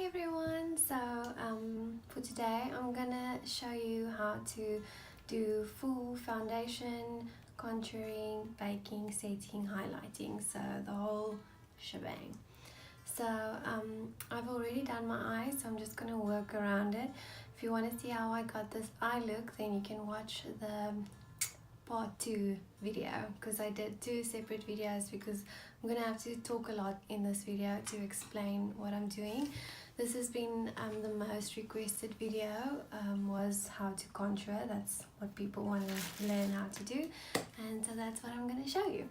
everyone, so for today I'm gonna show you how to do full foundation, contouring, baking, setting, highlighting, so the whole shebang. So I've already done my eyes, so I'm just gonna work around it. If you want to see how I got this eye look, then you can watch the part 2 video, because I did 2 separate videos because I'm gonna have to talk a lot in this video to explain what I'm doing. This has been the most requested video, was how to contour. That's what people want to learn how to do, and so that's what I'm going to show you.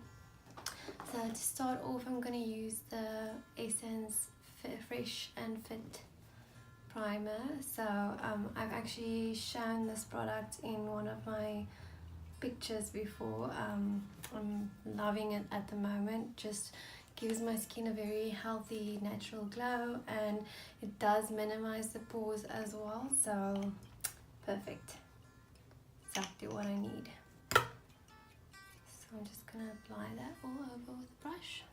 So to start off, I'm going to use the Essence Fresh and Fit primer. So I've actually shown this product in one of my pictures before. I'm loving it at the moment. Just gives my skin a very healthy natural glow, and it does minimize the pores as well, so perfect, exactly what I need. So I'm just gonna apply that all over with a brush.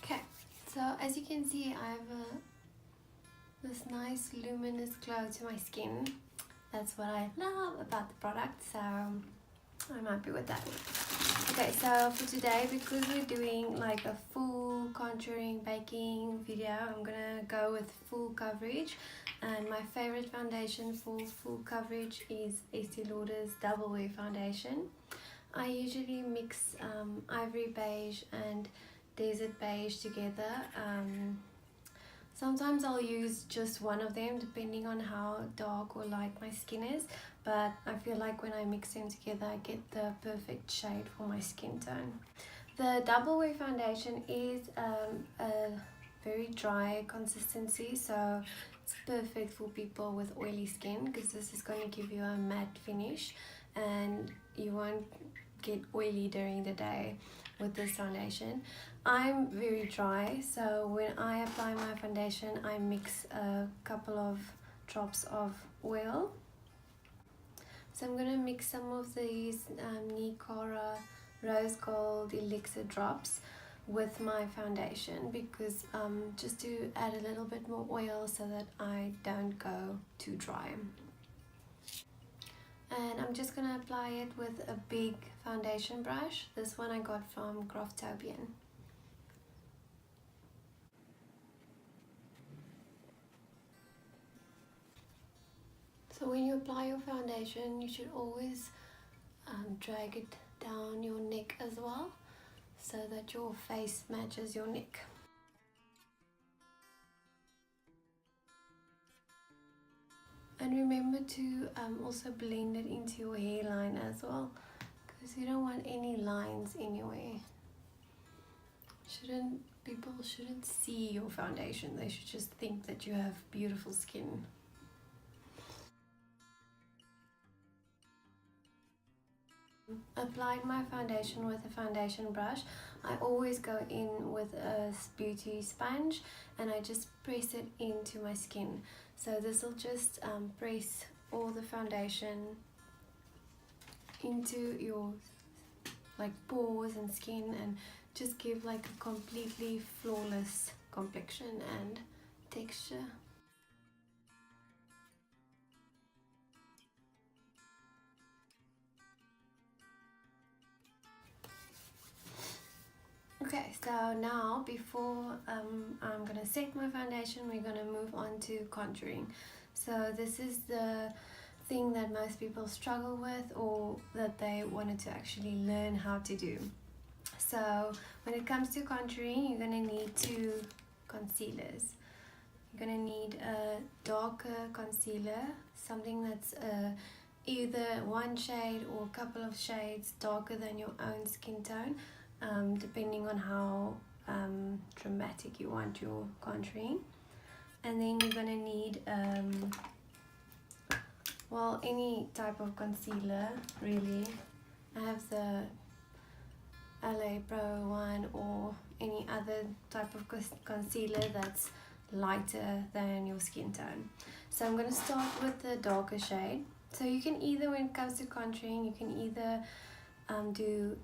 Okay, so as you can see, I have this nice luminous glow to my skin. That's what I love about the product, so I'm happy with that. Okay, so for today, because we're doing like a full contouring baking video, I'm gonna go with full coverage, and my favorite foundation for full coverage is Estee Lauder's Double Wear foundation. I usually mix ivory beige and desert beige together. Sometimes I'll use just one of them depending on how dark or light my skin is, but I feel like when I mix them together I get the perfect shade for my skin tone. The Double Wear foundation is a very dry consistency, so it's perfect for people with oily skin because this is going to give you a matte finish and you won't get oily during the day with this foundation. I'm very dry, so when I apply my foundation I mix a couple of drops of oil. So I'm going to mix some of these Nicara Rose Gold Elixir drops with my foundation, because just to add a little bit more oil so that I don't go too dry. And I'm just going to apply it with a big foundation brush. This one I got from Craftopian. So when you apply your foundation, you should always drag it down your neck as well, so that your face matches your neck. And remember to also blend it into your hairline as well, because you don't want any lines anywhere. People shouldn't see your foundation, they should just think that you have beautiful skin. Applied my foundation with a foundation brush. I always go in with a beauty sponge and I just press it into my skin. So this will just press all the foundation into your like pores and skin and just give like a completely flawless complexion and texture. Okay, so now before I'm gonna set my foundation, we're gonna move on to contouring. So this is the thing that most people struggle with, or that they wanted to actually learn how to do. So when it comes to contouring, you're gonna need 2 concealers. You're gonna need a darker concealer, something that's either one shade or a couple of shades darker than your own skin tone, depending on how dramatic you want your contouring. And then you're gonna need well, any type of concealer really. I have the LA Pro one, or any other type of concealer that's lighter than your skin tone. So I'm going to start with the darker shade. So you can either, when it comes to contouring, you can either do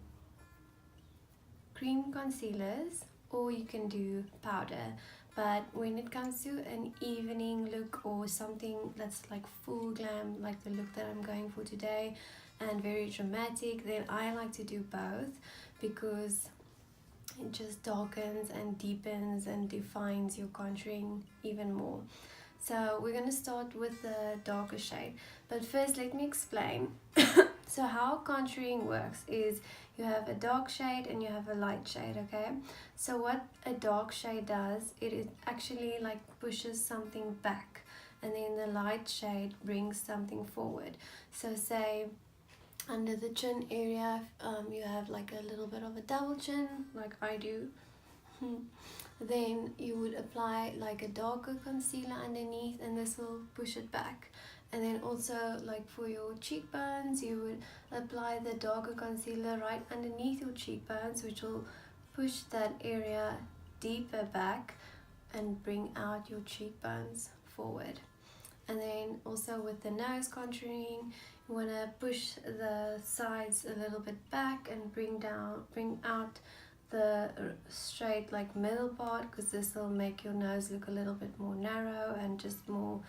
cream concealers or you can do powder. But when it comes to an evening look or something that's like full glam, like the look that I'm going for today, and very dramatic, then I like to do both, because it just darkens and deepens and defines your contouring even more. So we're going to start with the darker shade, but first let me explain. So how contouring works is you have a dark shade and you have a light shade, okay? So what a dark shade does, it is actually like pushes something back, and then the light shade brings something forward. So say under the chin area, you have like a little bit of a double chin, like I do. Then you would apply like a darker concealer underneath, and this will push it back. And then also, like for your cheekbones, you would apply the darker concealer right underneath your cheekbones, which will push that area deeper back and bring out your cheekbones forward. And then also with the nose contouring, you want to push the sides a little bit back and bring out the straight like middle part, because this will make your nose look a little bit more narrow and just more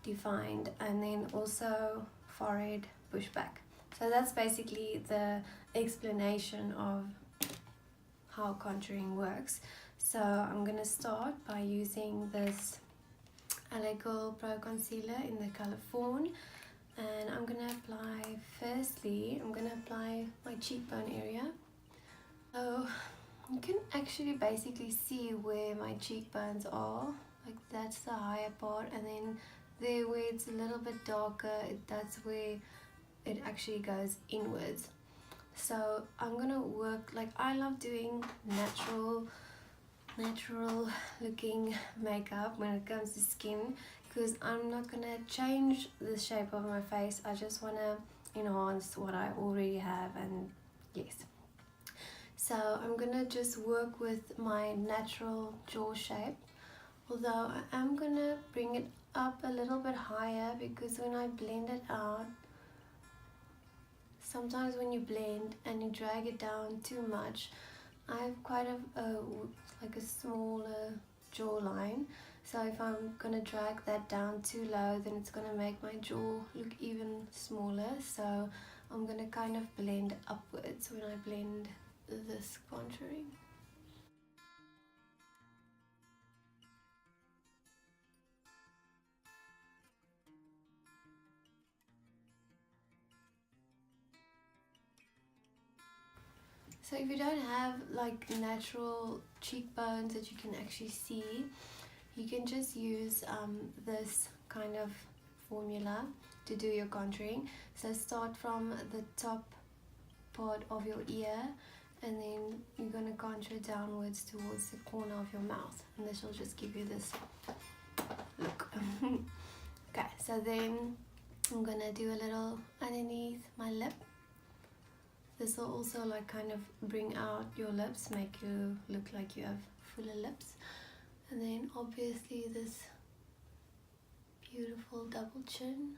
defined. And then also forehead push back. So that's basically the explanation of how contouring works. So I'm gonna start by using this LA Girl Pro Concealer in the color Fawn, and I'm gonna apply, firstly I'm gonna apply my cheekbone area. So you can actually basically see where my cheekbones are, like that's the higher part, and then there where it's a little bit darker, that's where it actually goes inwards. So I'm gonna work, like I love doing natural looking makeup when it comes to skin, because I'm not gonna change the shape of my face, I just want to enhance what I already have. And yes, so I'm gonna just work with my natural jaw shape, although I am gonna bring it up a little bit higher, because when I blend it out, sometimes when you blend and you drag it down too much, I have quite like a smaller jawline. So if I'm gonna drag that down too low, then it's gonna make my jaw look even smaller. So I'm gonna kind of blend upwards when I blend this contouring. So if you don't have like natural cheekbones that you can actually see, you can just use this kind of formula to do your contouring. So start from the top part of your ear, and then you're going to contour downwards towards the corner of your mouth, and this will just give you this look. Okay, so then I'm going to do a little underneath my lip. This will also like kind of bring out your lips, make you look like you have fuller lips. And then obviously this beautiful double chin.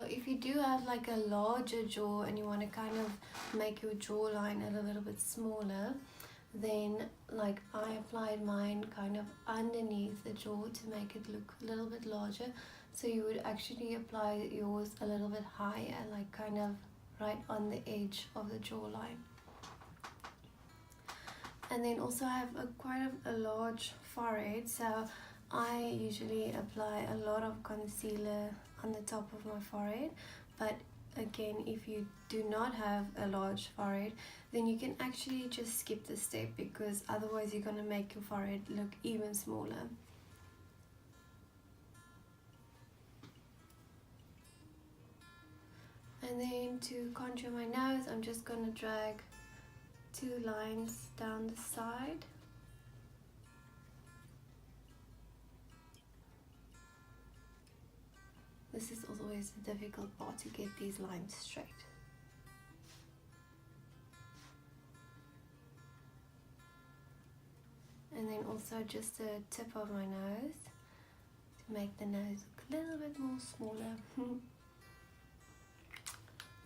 If you do have like a larger jaw and you want to kind of make your jawline a little bit smaller, then like I applied mine kind of underneath the jaw to make it look a little bit larger. So you would actually apply yours a little bit higher, like kind of right on the edge of the jawline. And then also I have quite a large forehead, so I usually apply a lot of concealer on the top of my forehead. But again, if you do not have a large forehead, then you can actually just skip this step, because otherwise you're going to make your forehead look even smaller. And then to contour my nose, I'm just going to drag 2 lines down the side. This is always the difficult part, to get these lines straight. and then also just the tip of my nose to make the nose look a little bit more smaller.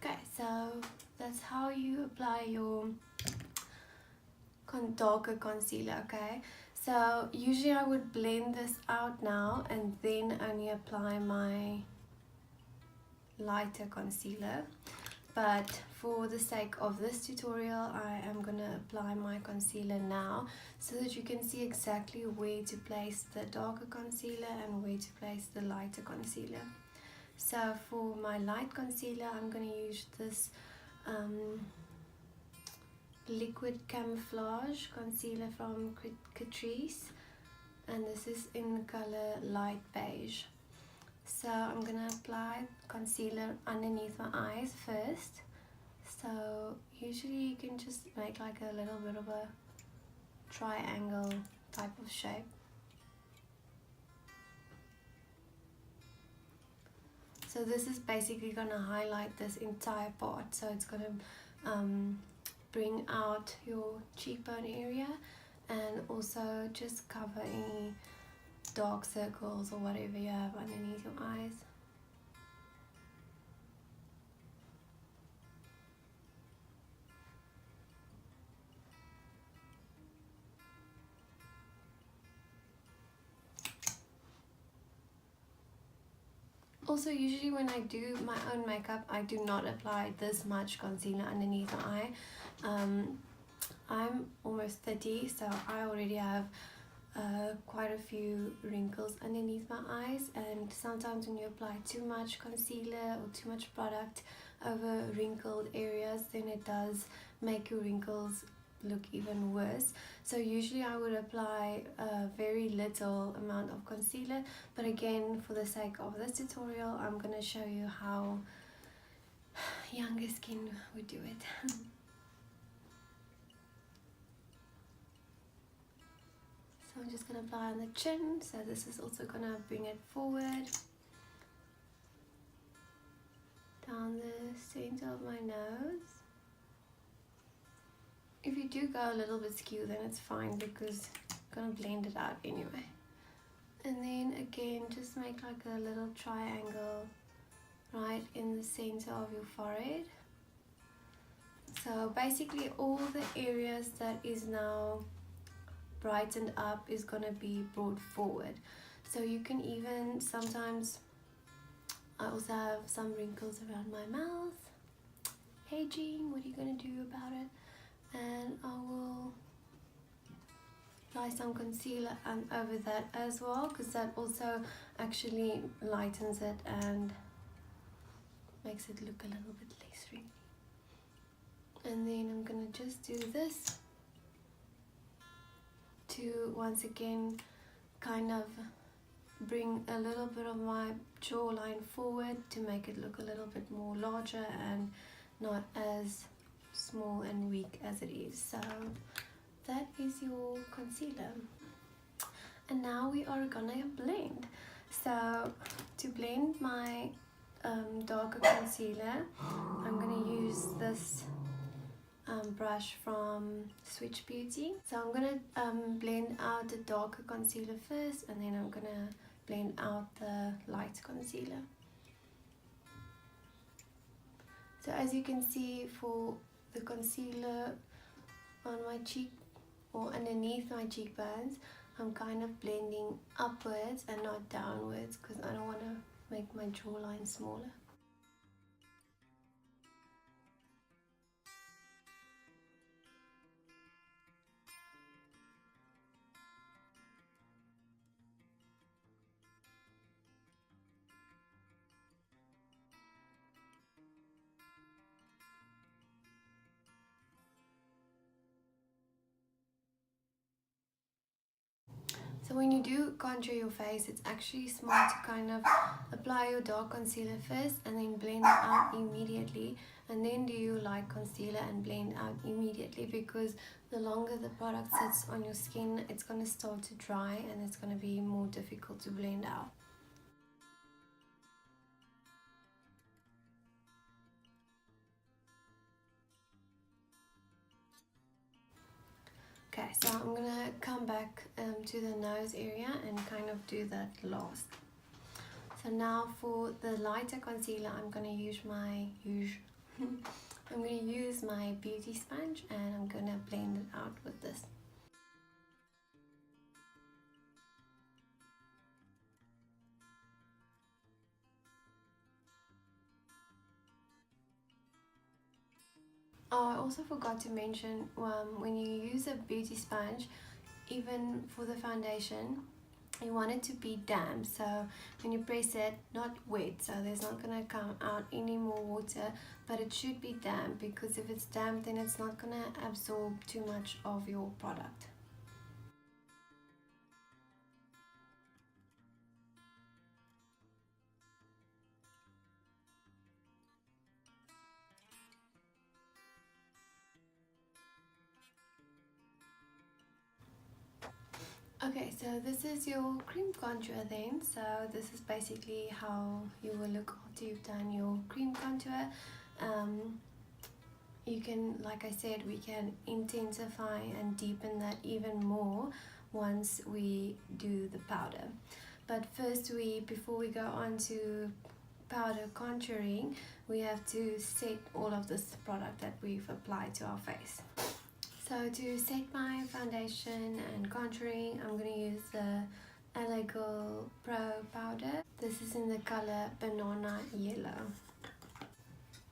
Okay, so that's how you apply your darker concealer. Okay, so usually I would blend this out now and then only apply my lighter concealer, but for the sake of this tutorial I am going to apply my concealer now so that you can see exactly where to place the darker concealer and where to place the lighter concealer. So for my light concealer I'm going to use this liquid camouflage concealer from Catrice, and this is in the color light beige. So I'm going to apply concealer underneath my eyes first. So usually you can just make like a little bit of a triangle type of shape. So this is basically going to highlight this entire part, so it's going to bring out your cheekbone area and also just cover any dark circles or whatever you have underneath your eyes. Also, usually when I do my own makeup, I do not apply this much concealer underneath my eye. I'm almost 30, so I already have quite a few wrinkles underneath my eyes, and sometimes when you apply too much concealer or too much product over wrinkled areas, then it does make your wrinkles look even worse. So usually I would apply a very little amount of concealer, but again, for the sake of this tutorial, I'm going to show you how younger skin would do it. So I'm just going to apply on the chin, so this is also going to bring it forward, down the center of my nose. If you do go a little bit skew, then it's fine because I'm going to blend it out anyway. And then again, just make like a little triangle right in the center of your forehead. So basically all the areas that is now brightened up is going to be brought forward. So you can even sometimes, I also have some wrinkles around my mouth. Aging, what are you going to do about it? And I will apply some concealer over that as well, because that also actually lightens it and makes it look a little bit less wrinkly. And then I'm going to just do this to once again kind of bring a little bit of my jawline forward to make it look a little bit more larger and not as small and weak as it is. So that is your concealer, and now we are gonna blend. So to blend my darker concealer, I'm gonna use this brush from Switch Beauty. So I'm gonna blend out the darker concealer first, and then I'm gonna blend out the light concealer. So as you can see, for the concealer on my cheek or underneath my cheekbones, I'm kind of blending upwards and not downwards because I don't want to make my jawline smaller. So when you do contour your face, it's actually smart to kind of apply your dark concealer first and then blend it out immediately, and then do your light concealer and blend out immediately, because the longer the product sits on your skin, it's going to start to dry and it's going to be more difficult to blend out. Okay, so I'm gonna come back to the nose area and kind of do that last. So now for the lighter concealer, I'm gonna use my beauty sponge, and I'm gonna blend it out with this. Oh, I also forgot to mention, when you use a beauty sponge, even for the foundation, you want it to be damp. So when you press it, not wet, so there's not going to come out any more water, but it should be damp, because if it's damp, then it's not going to absorb too much of your product. Okay, so this is your cream contour then. So this is basically how you will look after you've done your cream contour. You can, like I said, we can intensify and deepen that even more once we do the powder. But first, before we go on to powder contouring, we have to set all of this product that we've applied to our face. So to set my foundation and contouring, I'm going to use the Elegant Pro powder. This is in the color Banana Yellow.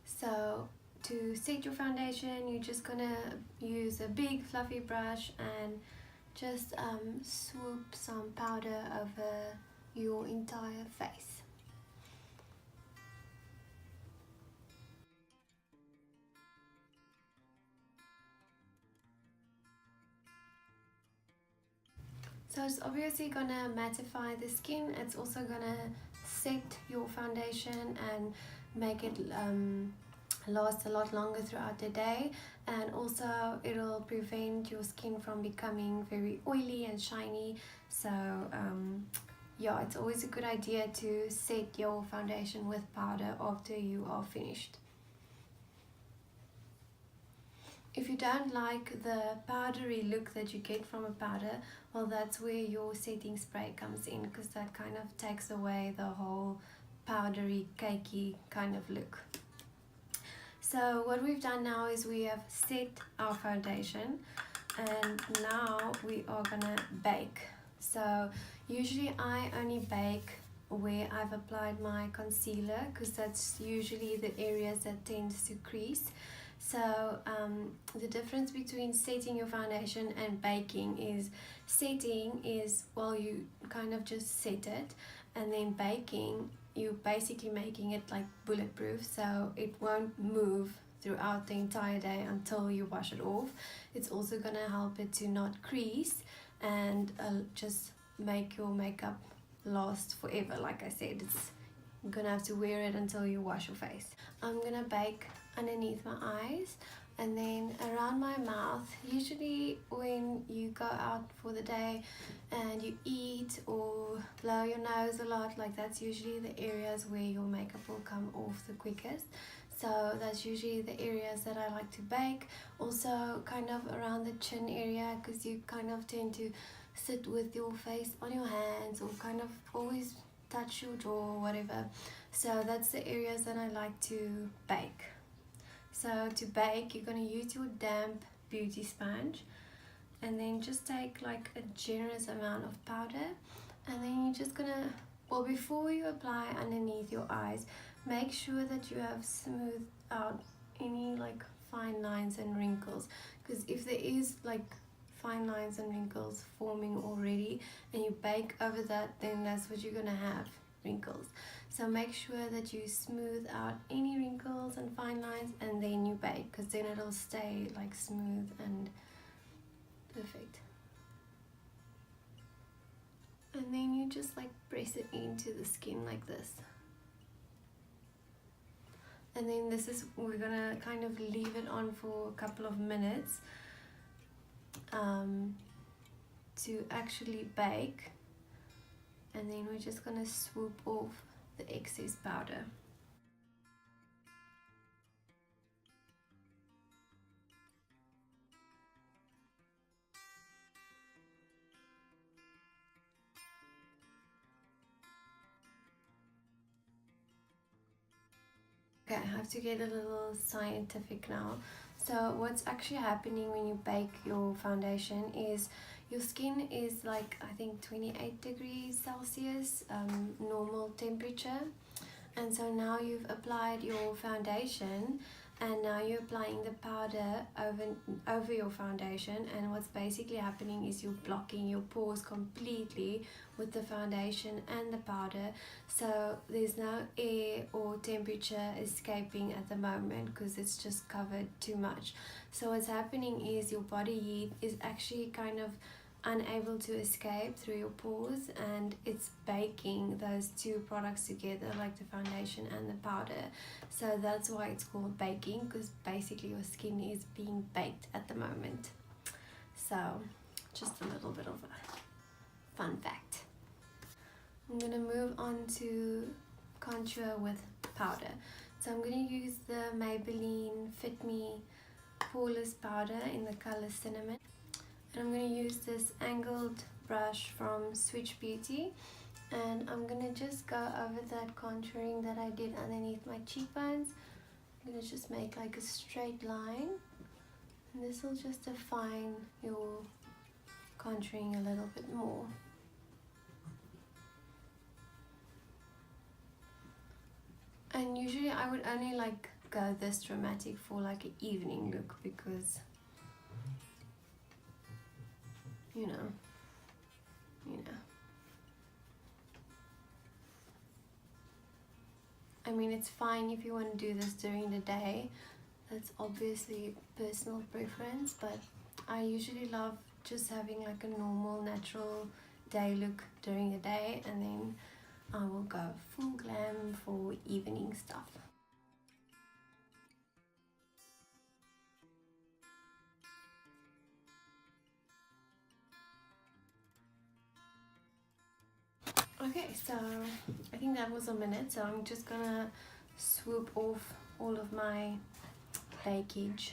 So to set your foundation, you're just going to use a big fluffy brush and just swoop some powder over your entire face. So it's obviously gonna mattify the skin. It's also gonna set your foundation and make it last a lot longer throughout the day, and also it'll prevent your skin from becoming very oily and shiny. So yeah, it's always a good idea to set your foundation with powder after you are finished. If you don't like the powdery look that you get from a powder, well, that's where your setting spray comes in, because that kind of takes away the whole powdery, cakey kind of look. So what we've done now is we have set our foundation, and now we are gonna bake. So usually I only bake where I've applied my concealer, because that's usually the areas that tends to crease. So the difference between setting your foundation and baking is, setting is, well, you kind of just set it, and then baking, you're basically making it like bulletproof, so it won't move throughout the entire day until you wash it off. It's also going to help it to not crease and just make your makeup last forever. Like I said, you're gonna have to wear it until you wash your face. I'm gonna bake underneath my eyes and then around my mouth. Usually when you go out for the day and you eat or blow your nose a lot, like that's usually the areas where your makeup will come off the quickest. So that's usually the areas that I like to bake. Also kind of around the chin area, because you kind of tend to sit with your face on your hands or kind of always touch your jaw or whatever. So that's the areas that I like to bake. So to bake, you're going to use your damp beauty sponge and then just take like a generous amount of powder, and then you're just going to, well, before you apply underneath your eyes, make sure that you have smoothed out any like fine lines and wrinkles, because if there is like fine lines and wrinkles forming already and you bake over that, then that's what you're gonna have, wrinkles. So make sure that you smooth out any wrinkles and fine lines and then you bake, because then it'll stay like smooth and perfect. And then you just like press it into the skin like this. And then we're gonna kind of leave it on for a couple of minutes to actually bake, and then we're just gonna swoop off the excess powder. Okay, I have to get a little scientific now. So what's actually happening when you bake your foundation is your skin is like, I think 28 degrees Celsius, normal temperature. And so now you've applied your foundation, and now you're applying the powder over your foundation, and what's basically happening is you're blocking your pores completely with the foundation and the powder, so there's no air or temperature escaping at the moment because it's just covered too much. So what's happening is your body heat is actually kind of unable to escape through your pores, and it's baking those two products together, like the foundation and the powder. So that's why it's called baking, because basically your skin is being baked at the moment. So just a little bit of a fun fact. I'm gonna move on to contour with powder. So I'm gonna use the Maybelline Fit Me poreless powder in the color cinnamon. And I'm going to use this angled brush from Switch Beauty, and I'm going to just go over that contouring that I did underneath my cheekbones. I'm going to just make like a straight line, and this will just define your contouring a little bit more. And usually I would only like go this dramatic for like an evening look, because you know. I mean, it's fine if you want to do this during the day. That's obviously personal preference, but I usually love just having like a normal, natural day look during the day, and then I will go full glam for evening stuff. Okay, so I think that was a minute, so I'm just gonna swoop off all of my bakage.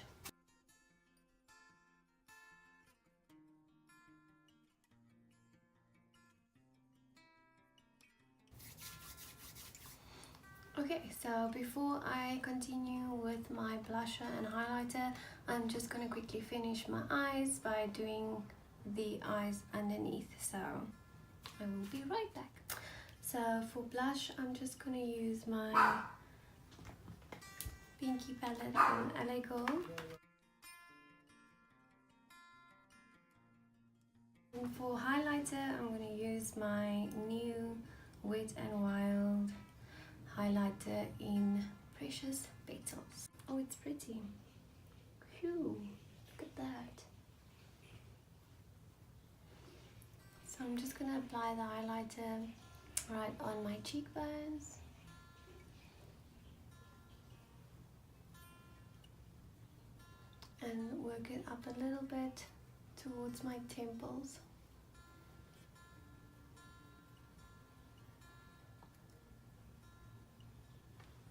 Okay, so before I continue with my blusher and highlighter, I'm just gonna quickly finish my eyes by doing the eyes underneath, so I will be right back. So for blush, I'm just going to use my Pinky palette from LA Gold. And for highlighter, I'm going to use my new Wet n Wild highlighter in Precious Petals. Oh, it's pretty. Phew, look at that. So I'm just going to apply the highlighter right on my cheekbones. And work it up a little bit towards my temples.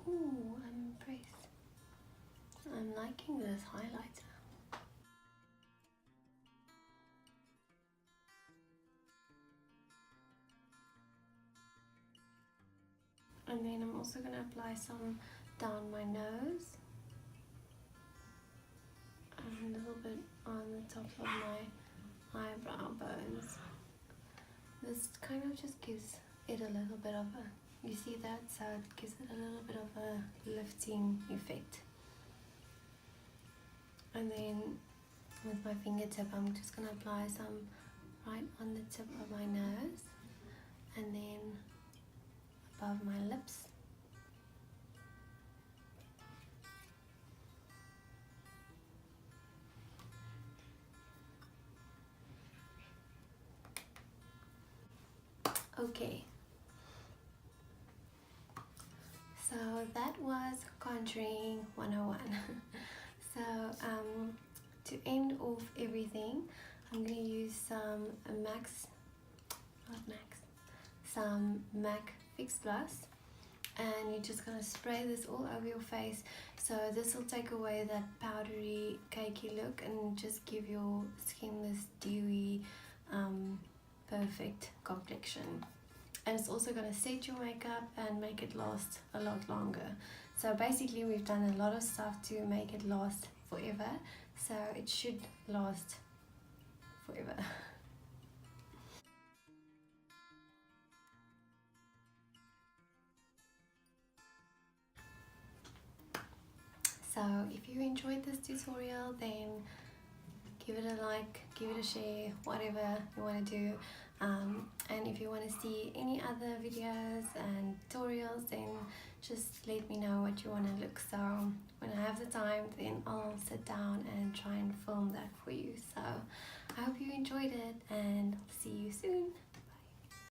Ooh, I'm impressed. I'm liking this highlighter. And then I'm also going to apply some down my nose and a little bit on the top of my eyebrow bones. This kind of just gives it a little bit of a, you see that? So it gives it a little bit of a lifting effect. And then with my fingertip, I'm just going to apply some right on the tip of my nose, and then above my lips. Okay, so that was contouring 101. So to end off everything, I'm going to use some some MAC Fix Plus, and you're just going to spray this all over your face. So this will take away that powdery, cakey look and just give your skin this dewy, perfect complexion. and it's also going to set your makeup and make it last a lot longer. So basically we've done a lot of stuff to make it last forever, so it should last forever. So if you enjoyed this tutorial, then give it a like, give it a share, whatever you want to do. And if you want to see any other videos and tutorials, then just let me know what you want to look. So when I have the time, then I'll sit down and try and film that for you. So I hope you enjoyed it, and I'll see you soon.